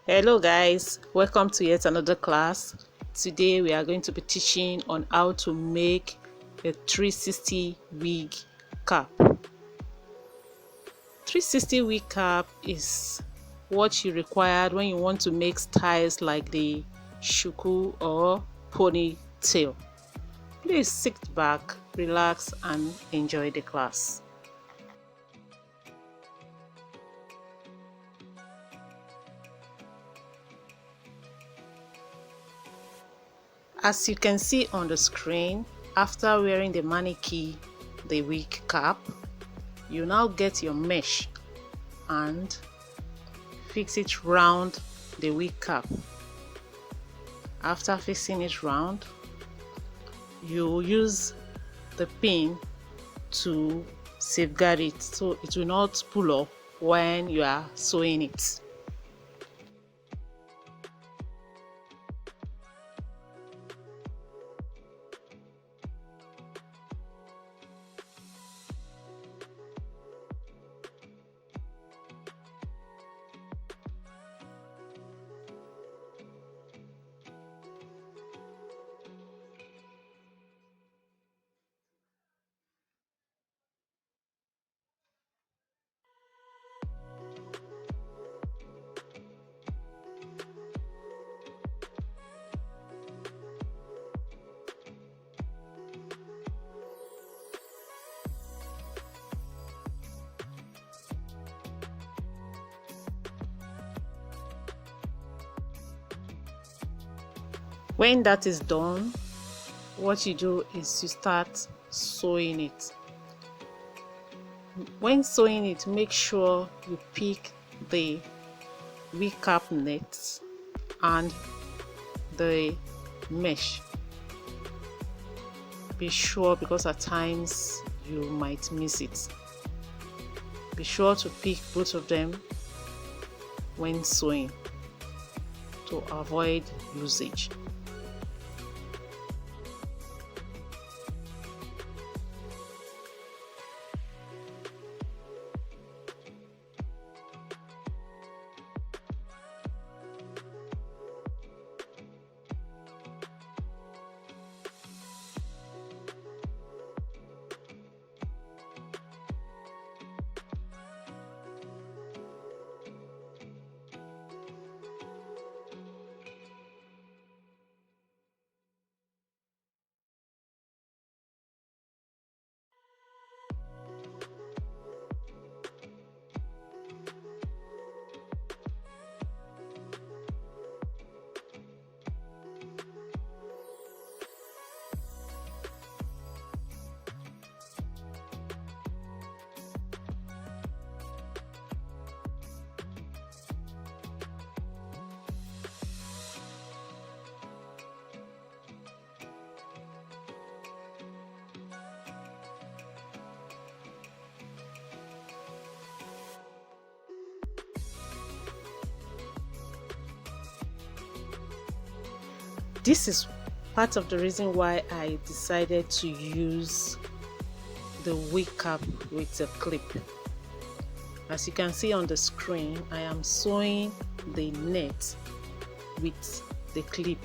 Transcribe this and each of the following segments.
Hello guys, welcome to yet another class. Today we are going to be teaching on how to make a 360 wig cap. 360 wig cap is what you require when you want to make styles like the shuku or ponytail. Please sit back, relax and enjoy the class. As you can see on the screen, after wearing the mannequin, the wig cap, you now get your mesh and fix it round the wig cap. After fixing it round, you use the pin to safeguard it so it will not pull up when you are sewing it. When that is done, what you do is you start sewing it. When sewing it, make sure you pick the wig cap net and the mesh. Be sure, because at times you might miss it. Be sure to pick both of them when sewing to avoid usage. This is part of the reason why I decided to use the wig cap with a clip. As you can see on the screen, I am sewing the net with the clip,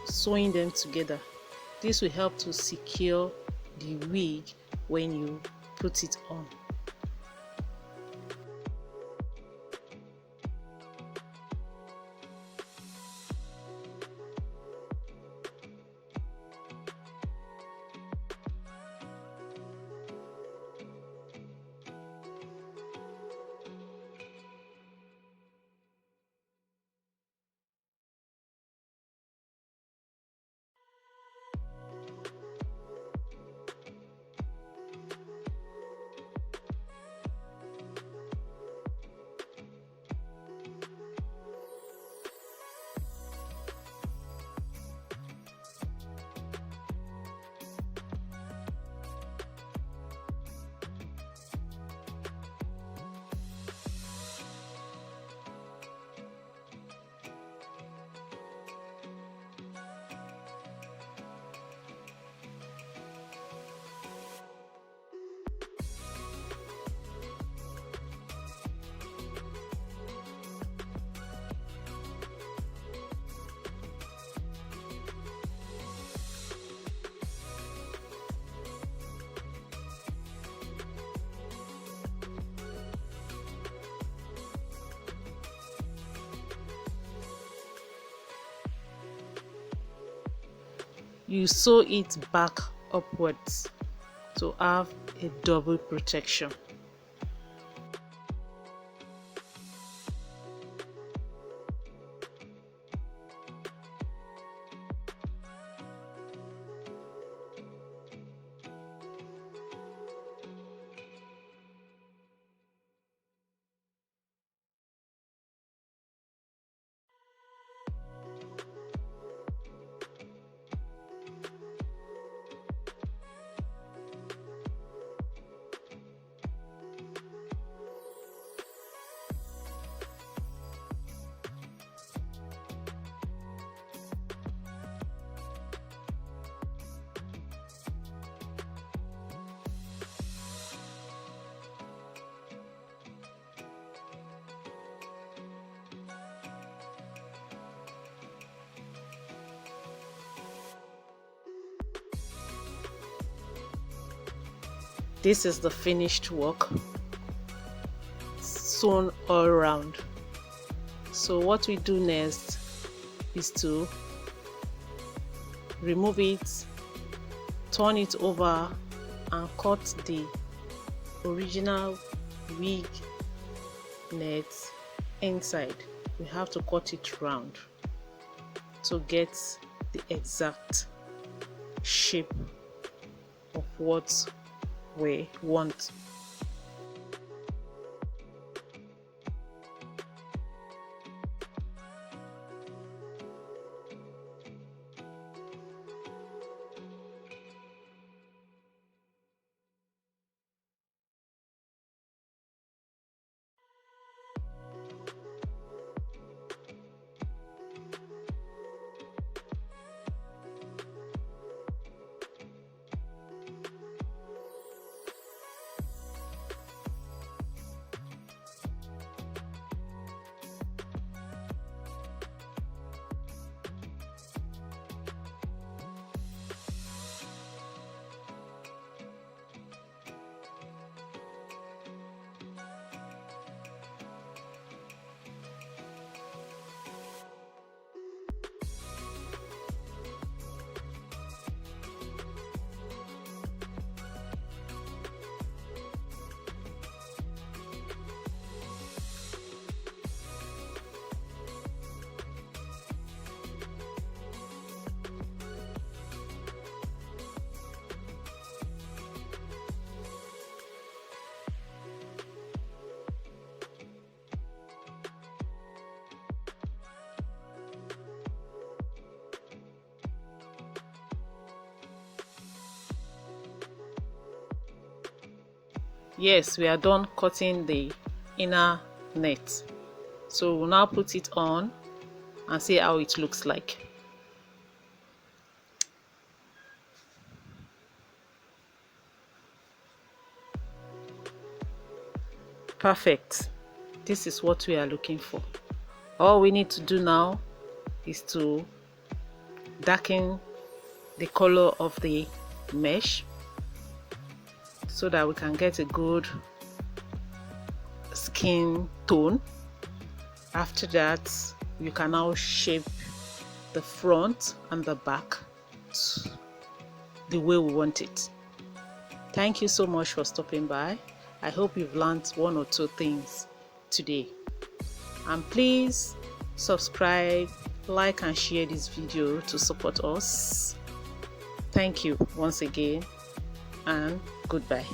sewing them together. This will help to secure the wig when you put it on. you sew it back upwards to have a double protection. This is the finished work, sewn all around. So what we do next is to remove it, turn it over and cut the original wig net inside. We have to cut it round to get the exact shape of what we want. Yes, we are done cutting the inner net, so we'll now put it on and see how it looks like. Perfect. This is what we are looking for. All we need to do now is to darken the color of the mesh so that we can get a good skin tone. After that, you can now shape the front and the back the way we want it. Thank you so much for stopping by. I hope you've learned one or two things today. And please subscribe, like and share this video to support us. Thank you once again and goodbye.